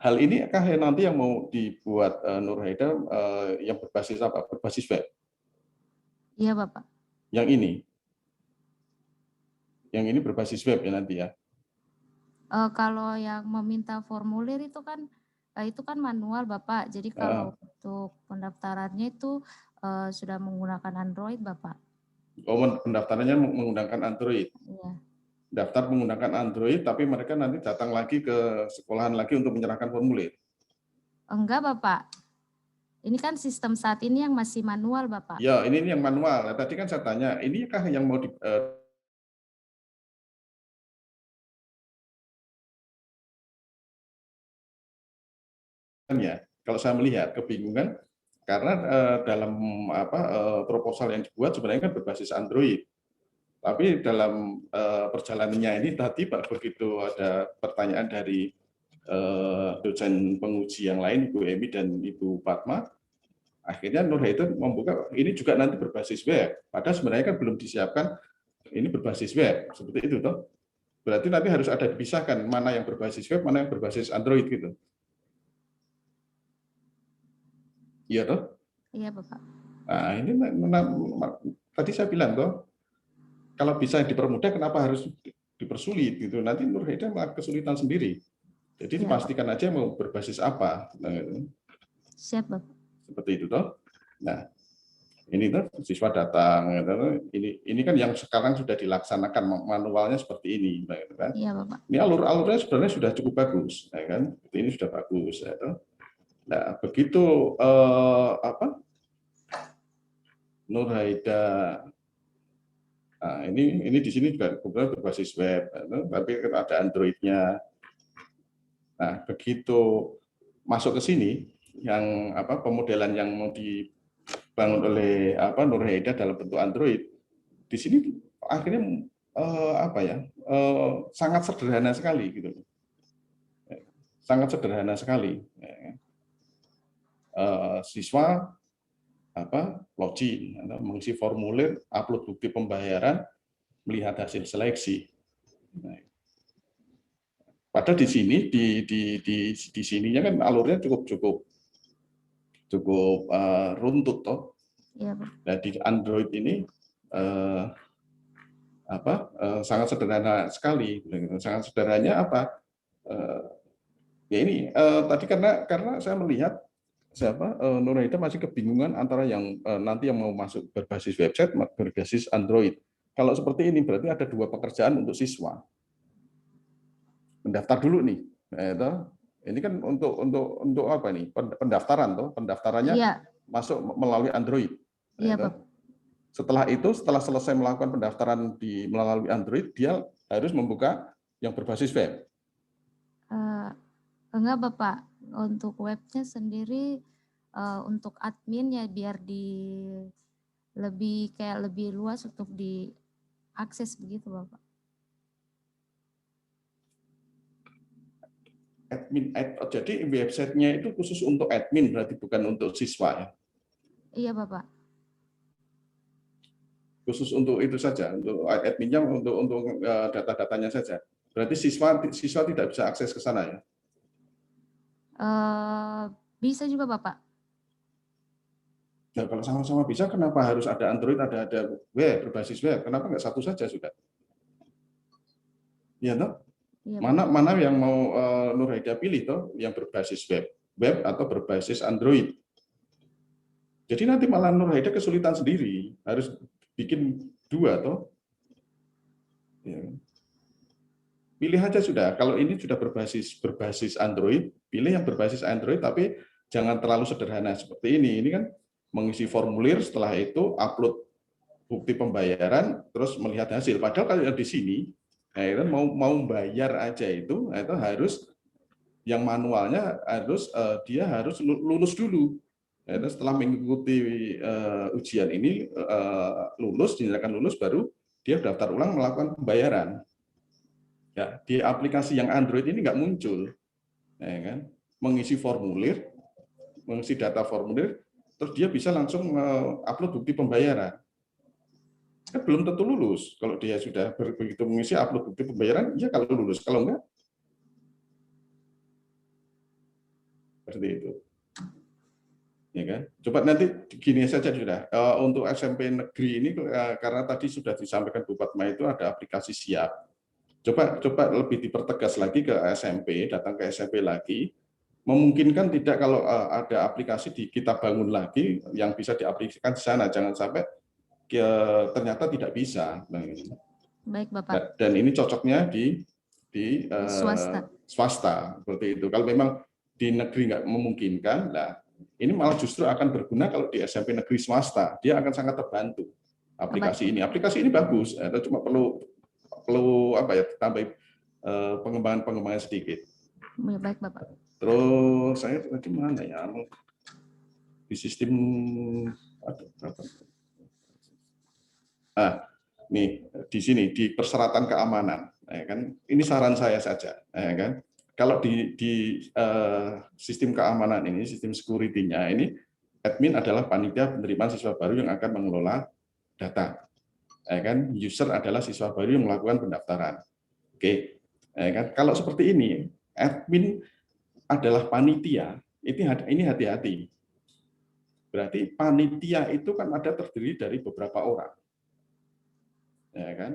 hal ini nanti yang mau dibuat Nur Haida yang berbasis apa? Berbasis web. Iya, Bapak. Yang ini berbasis web ya nanti ya. Kalau yang meminta formulir itu kan manual, Bapak. Jadi kalau untuk pendaftarannya itu sudah menggunakan Android, Bapak. Oh, pendaftarannya menggunakan Android. Iya. Daftar menggunakan Android, tapi mereka nanti datang lagi ke sekolahan lagi untuk menyerahkan formulir. Enggak, Bapak. Ini kan sistem saat ini yang masih manual, Bapak. Ya, ini yang manual. Tadi kan saya tanya, inikah yang mau ya? Kalau saya melihat kebingungan karena dalam proposal yang dibuat sebenarnya kan berbasis Android. Tapi dalam perjalanannya ini tadi Pak, begitu ada pertanyaan dari dosen penguji yang lain, Ibu Emi dan Ibu Fatma, akhirnya Nur Haida membuka ini juga nanti berbasis web. Padahal sebenarnya kan belum disiapkan ini berbasis web, seperti itu toh. Berarti nanti harus ada dipisahkan mana yang berbasis web, mana yang berbasis Android gitu. Iya toh? Iya, Bapak. Nah, ini tadi saya bilang toh, kalau bisa dipermudah kenapa harus dipersulit gitu. Nanti Nur Haida malah kesulitan sendiri. Jadi dipastikan aja mau berbasis apa. Nah, siap, Bapak. Seperti itu toh. Nah, ini tuh siswa datang. Ini kan yang sekarang sudah dilaksanakan manualnya seperti ini, kan? Iya, Bapak. Ini alurnya sebenarnya sudah cukup bagus, ya kan? Ini sudah bagus. Ya, toh. Nah, begitu Nur Haida. Nah, ini di sini juga kebetulan berbasis web, tapi ada Android-nya. Nah, begitu masuk ke sini, yang pemodelan yang mau dibangun oleh Nur Haida dalam bentuk Android, di sini akhirnya sangat sederhana sekali gitu, sangat sederhana sekali. Siswa login, mengisi formulir, upload bukti pembayaran, melihat hasil seleksi. Padahal di sini di sininya kan alurnya cukup runtut toh. Iya, Pak. Nah, di Android ini sangat sederhana sekali. Sangat sederhananya apa? Ya ini tadi karena saya melihat Nur Haida masih kebingungan antara yang nanti yang mau masuk berbasis website berbasis Android. Kalau seperti ini berarti ada dua pekerjaan untuk siswa. Mendaftar dulu nih, ini kan untuk apa nih? Pendaftaran toh, pendaftarannya masuk melalui Android. Iya, Pak. Setelah itu, setelah selesai melakukan pendaftaran melalui Android, dia harus membuka yang berbasis web. Enggak, Bapak. Untuk webnya sendiri untuk admin ya biar lebih luas untuk diakses begitu, Bapak. Jadi websitenya itu khusus untuk admin, berarti bukan untuk siswa ya? Iya, Bapak. Khusus untuk itu saja, untuk adminnya, untuk data-datanya saja. Berarti siswa tidak bisa akses ke sana ya? Bisa juga, Bapak. Nah, kalau sama-sama bisa, kenapa harus ada Android, ada web, berbasis web? Kenapa nggak satu saja sudah? Ya, toh? Iya, mana yang mau Nur Haida pilih toh, yang berbasis web atau berbasis Android? Jadi nanti malah Nur Haida kesulitan sendiri, harus bikin dua toh. Ya. Pilih aja sudah. Kalau ini sudah berbasis Android, pilih yang berbasis Android tapi jangan terlalu sederhana seperti ini. Ini kan mengisi formulir, setelah itu upload bukti pembayaran, terus melihat hasil. Padahal kalau di sini, mau bayar aja itu harus yang manualnya harus dia harus lulus dulu. Setelah mengikuti ujian ini lulus, dinyatakan lulus, baru dia daftar ulang melakukan pembayaran. Ya, di aplikasi yang Android ini nggak muncul, ya kan? Mengisi formulir, mengisi data formulir, terus dia bisa langsung upload bukti pembayaran. Kan belum tentu lulus. Kalau dia sudah begitu mengisi upload bukti pembayaran, ya kalau lulus. Kalau enggak, seperti itu. Ya kan? Coba nanti gini saja sudah. Untuk SMP negeri ini karena tadi sudah disampaikan Bu Fatma itu ada aplikasi siap. Coba lebih dipertegas lagi ke SMP, datang ke SMP lagi. Memungkinkan tidak kalau ada aplikasi kita bangun lagi yang bisa diaplikasikan di sana, jangan sampai ternyata tidak bisa. Baik, Bapak. Dan ini cocoknya di swasta seperti itu. Kalau memang di negeri nggak memungkinkan, nah ini malah justru akan berguna kalau di SMP negeri swasta, dia akan sangat terbantu aplikasi ini. Aplikasi ini bagus, cuma perlu tambah pengembangan sedikit. Baik, Bapak. Terus saya tadi mana ya, di sistem nih di sini di persyaratan keamanan, ya kan? Ini saran saya saja, ya kan? Kalau di sistem keamanan ini, sistem security-nya ini, admin adalah panitia penerimaan siswa baru yang akan mengelola data, ya kan? User adalah siswa baru yang melakukan pendaftaran. Oke, ya kan? Kalau seperti ini, admin adalah panitia, ini hati-hati. Berarti panitia itu kan ada terdiri dari beberapa orang. Ya kan?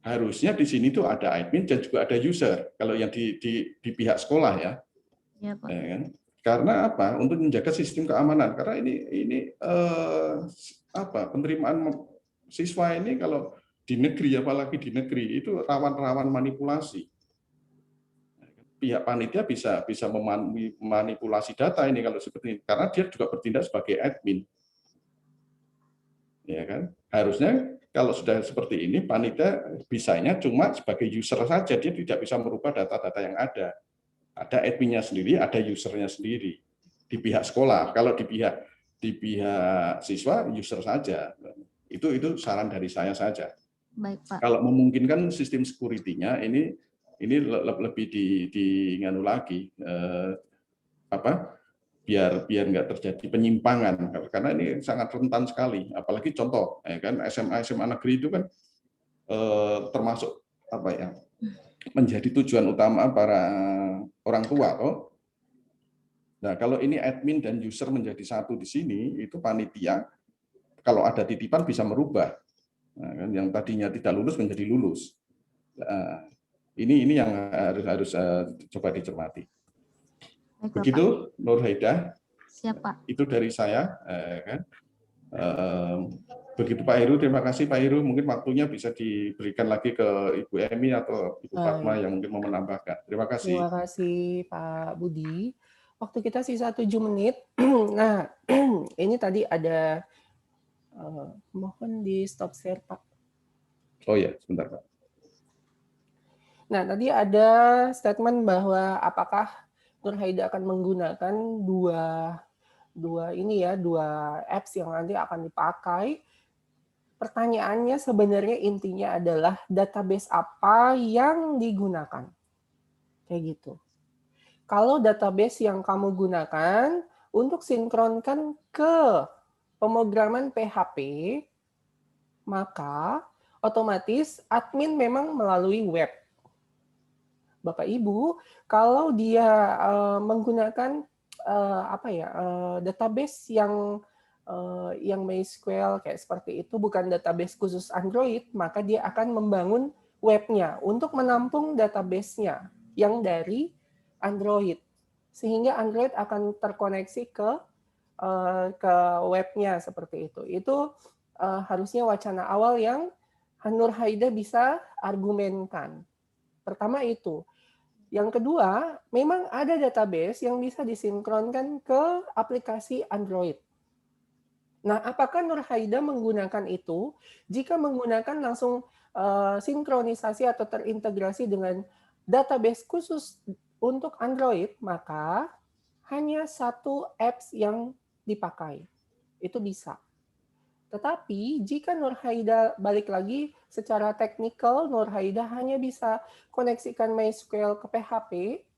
Harusnya di sini tuh ada admin dan juga ada user kalau yang di pihak sekolah ya. Ya, Pak. Ya kan? Karena apa? Untuk menjaga sistem keamanan. Karena ini penerimaan siswa ini kalau di negeri, apalagi di negeri itu rawan manipulasi. Pihak panitia bisa memanipulasi data ini kalau seperti ini, karena dia juga bertindak sebagai admin. Ya kan? Harusnya kalau sudah seperti ini, panitia bisanya cuma sebagai user saja, dia tidak bisa merubah data-data yang ada. Ada adminnya sendiri, ada usernya sendiri. Di pihak sekolah, kalau di pihak siswa, user saja. Itu saran dari saya saja. Baik, Pak. Kalau memungkinkan sistem security-nya ini lebih nganu lagi, biar nggak terjadi penyimpangan, karena ini sangat rentan sekali. Apalagi contoh, kan SMA negeri itu kan termasuk menjadi tujuan utama para orang tua, toh. Nah, kalau ini admin dan user menjadi satu di sini, itu panitia kalau ada titipan bisa merubah. Nah, kan, yang tadinya tidak lulus menjadi lulus. Nah, ini yang harus coba dicermati. Baik, begitu, Bapak. Nur Haida. Siap, Pak. Itu dari saya. Kan. Begitu Pak Heru, terima kasih Pak Heru. Mungkin waktunya bisa diberikan lagi ke Ibu Emi atau Ibu Fatma yang mungkin mau menambahkan. Terima kasih. Terima kasih Pak Budi. Waktu kita sisa 7 menit. Nah, ini tadi ada mohon di stop share Pak. Oh ya, sebentar Pak. Nah, tadi ada statement bahwa apakah Nur Haida akan menggunakan dua apps yang nanti akan dipakai. Pertanyaannya sebenarnya intinya adalah database apa yang digunakan. Kayak gitu. Kalau database yang kamu gunakan untuk sinkronkan ke pemrograman PHP, maka otomatis admin memang melalui web. Bapak Ibu, kalau dia menggunakan database yang MySQL kayak seperti itu, bukan database khusus Android, maka dia akan membangun webnya untuk menampung database-nya yang dari Android, sehingga Android akan terkoneksi ke webnya seperti itu. Itu harusnya wacana awal yang Nur Haida bisa argumenkan. Pertama itu. Yang kedua, memang ada database yang bisa disinkronkan ke aplikasi Android. Nah, apakah Nur Haida menggunakan itu? Jika menggunakan langsung sinkronisasi atau terintegrasi dengan database khusus untuk Android, maka hanya satu apps yang dipakai. Itu bisa. Tetapi jika Nur Haida balik lagi secara teknikal, Nur Haida hanya bisa koneksikan MySQL ke PHP,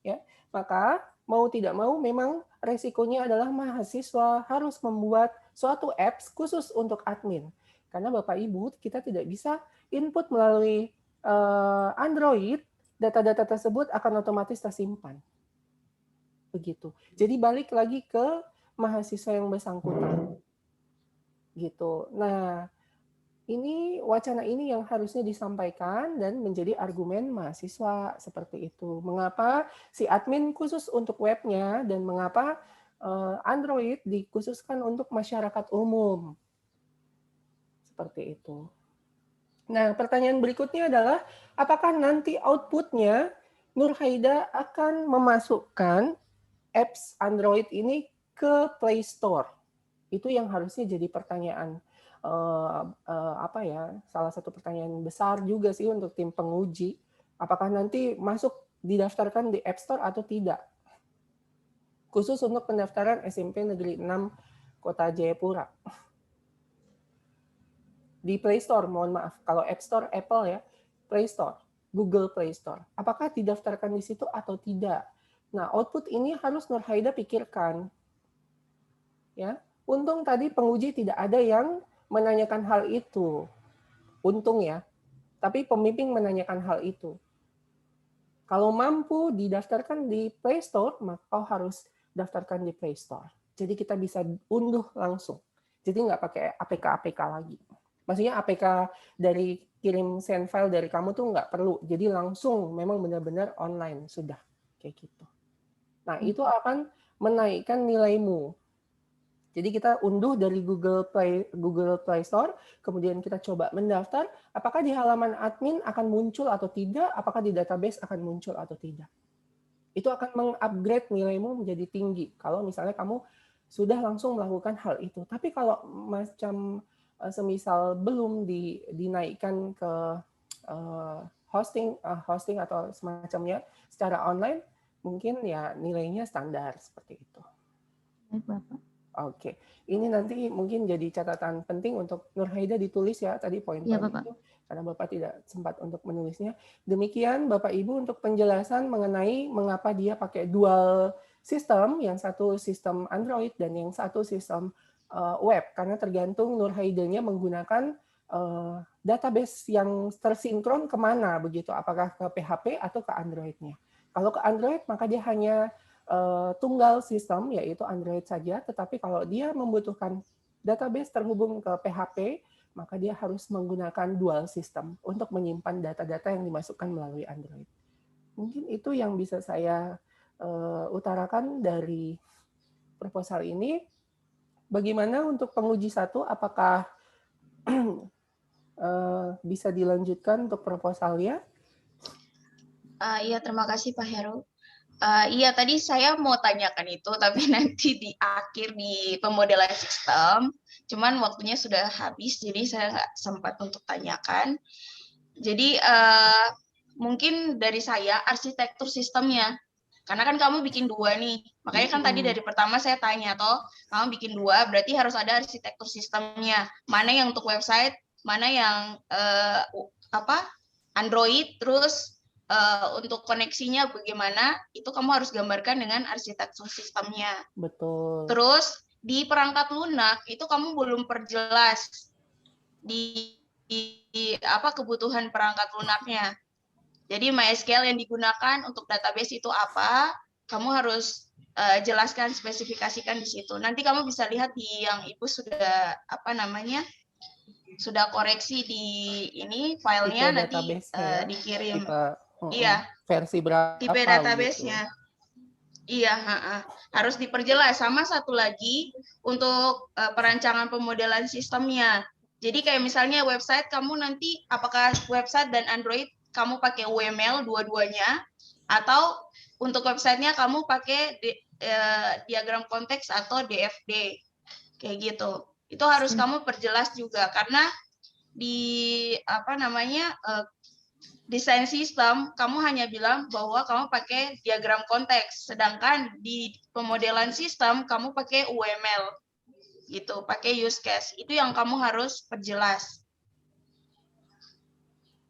ya, maka mau tidak mau memang resikonya adalah mahasiswa harus membuat suatu apps khusus untuk admin. Karena Bapak Ibu kita tidak bisa input melalui Android, data-data tersebut akan otomatis tersimpan. Begitu. Jadi balik lagi ke mahasiswa yang bersangkutan. Gitu. Nah, ini wacana ini yang harusnya disampaikan dan menjadi argumen mahasiswa seperti itu. Mengapa si admin khusus untuk webnya dan mengapa Android dikhususkan untuk masyarakat umum. Seperti itu. Nah, pertanyaan berikutnya adalah apakah nanti outputnya Nur Haida akan memasukkan apps Android ini ke Play Store? Itu yang harusnya jadi pertanyaan salah satu pertanyaan besar juga sih untuk tim penguji. Apakah nanti masuk didaftarkan di App Store atau tidak? Khusus untuk pendaftaran SMP Negeri 6 Kota Jayapura. Di Play Store, mohon maaf. Kalau App Store Apple ya, Play Store, Google Play Store. Apakah didaftarkan di situ atau tidak? Nah, output ini harus Nur Haida pikirkan. Ya, untung tadi penguji tidak ada yang menanyakan hal itu. Untung ya. Tapi pembimbing menanyakan hal itu. Kalau mampu didaftarkan di Play Store, maka kau harus daftarkan di Play Store. Jadi kita bisa unduh langsung. Jadi nggak pakai APK lagi. Maksudnya APK dari kirim send file dari kamu tuh nggak perlu. Jadi langsung memang benar-benar online sudah. Kayak gitu. Nah, itu akan menaikkan nilaimu. Jadi kita unduh dari Google Play Store, kemudian kita coba mendaftar, apakah di halaman admin akan muncul atau tidak, apakah di database akan muncul atau tidak. Itu akan mengupgrade nilaimu menjadi tinggi, kalau misalnya kamu sudah langsung melakukan hal itu. Tapi kalau macam semisal belum dinaikkan ke hosting atau semacamnya secara online, mungkin ya nilainya standar seperti itu. Baik, Bapak. Oke, ini nanti mungkin jadi catatan penting untuk Nur Haida ditulis ya tadi poin-poin itu, karena Bapak tidak sempat untuk menulisnya. Demikian Bapak Ibu untuk penjelasan mengenai mengapa dia pakai dual sistem, yang satu sistem Android dan yang satu sistem web, karena tergantung Nur Haidanya menggunakan database yang tersinkron kemana begitu, apakah ke PHP atau ke Android-nya. Kalau ke Android maka dia hanya tunggal sistem, yaitu Android saja, tetapi kalau dia membutuhkan database terhubung ke PHP, maka dia harus menggunakan dual sistem untuk menyimpan data-data yang dimasukkan melalui Android. Mungkin itu yang bisa saya utarakan dari proposal ini. Bagaimana untuk penguji 1, apakah bisa dilanjutkan untuk proposalnya? Iya, terima kasih Pak Heru. Iya, tadi saya mau tanyakan itu, tapi nanti di akhir di pemodelan sistem, cuman waktunya sudah habis, jadi saya nggak sempat untuk tanyakan. Jadi mungkin dari saya arsitektur sistemnya, karena kan kamu bikin 2 nih, makanya kan tadi dari pertama saya tanya, toh kamu bikin 2, berarti harus ada arsitektur sistemnya, mana yang untuk website, mana yang Android, terus untuk koneksinya bagaimana, itu kamu harus gambarkan dengan arsitektur sistemnya. Betul. Terus di perangkat lunak itu kamu belum perjelas di kebutuhan perangkat lunaknya. Jadi MySQL yang digunakan untuk database itu apa, kamu harus jelaskan, spesifikasikan di situ. Nanti kamu bisa lihat di yang Ibu sudah sudah koreksi di ini filenya, nanti dikirim. Iya, versi berapa tipe database-nya. Gitu. Iya, harus diperjelas. Sama satu lagi untuk perancangan pemodelan sistemnya. Jadi kayak misalnya website, kamu nanti apakah website dan Android kamu pakai UML dua-duanya, Atau untuk websitenya kamu pakai diagram konteks atau DFD, kayak gitu. Itu harus kamu perjelas juga, karena di desain sistem kamu hanya bilang bahwa kamu pakai diagram konteks, sedangkan di pemodelan sistem kamu pakai UML gitu, pakai use case. Itu yang kamu harus perjelas.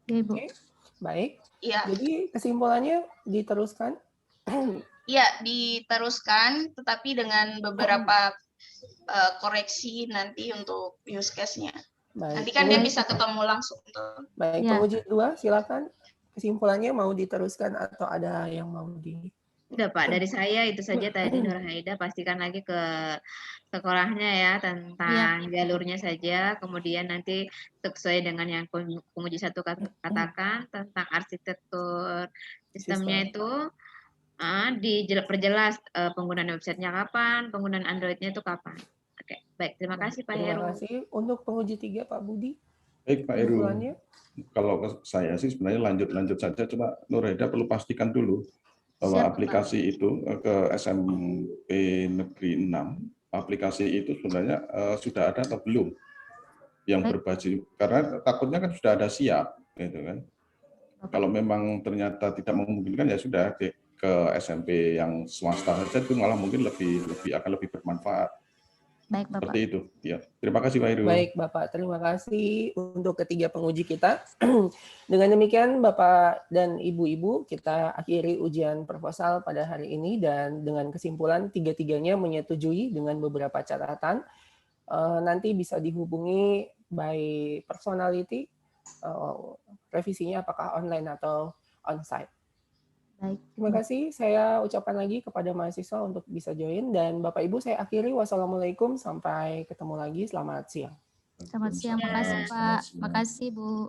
Oke, Bu. Oke, baik. Iya. Jadi kesimpulannya diteruskan. Iya, diteruskan, tetapi dengan beberapa koreksi nanti untuk use case-nya. Baik. Nanti kan dia bisa ketemu langsung tuh. Baik, Ya. penguji 2 silakan. Kesimpulannya mau diteruskan atau ada yang mau di... Udah Pak, dari saya itu saja tadi Nur Haida, pastikan lagi ke sekolahnya ya tentang jalurnya saja, kemudian nanti sesuai dengan yang penguji 1 katakan tentang arsitektur sistemnya itu diperjelas penggunaan websitenya kapan, penggunaan Androidnya itu kapan. Oke, baik, terima kasih Pak Heru. Terima kasih. Untuk penguji 3 Pak Budi. Baik Pak Heru, Kesimpulannya? kalau saya sih sebenarnya lanjut saja, cuma Nur Haida perlu pastikan dulu bahwa Siap, Pak. aplikasi itu ke SMP Negeri 6, aplikasi itu sebenarnya sudah ada atau belum yang Baik. berbaju, karena takutnya kan sudah ada siap, gitu kan. Bapak. Kalau memang ternyata tidak memungkinkan ya sudah ke SMP yang swasta saja, itu malah mungkin akan lebih bermanfaat. Baik, Bapak. Seperti itu. Ya. Terima kasih Pak Heru. Baik Bapak, terima kasih untuk ketiga penguji kita. Dengan demikian Bapak dan Ibu-Ibu, kita akhiri ujian proposal pada hari ini dan dengan kesimpulan tiga-tiganya menyetujui dengan beberapa catatan. Nanti bisa dihubungi by personality, revisinya apakah online atau onsite. Baik. Terima kasih, saya ucapkan lagi kepada mahasiswa untuk bisa join, dan Bapak Ibu saya akhiri, wassalamualaikum, sampai ketemu lagi, selamat siang. Selamat siang, makasih Pak. Makasih Bu.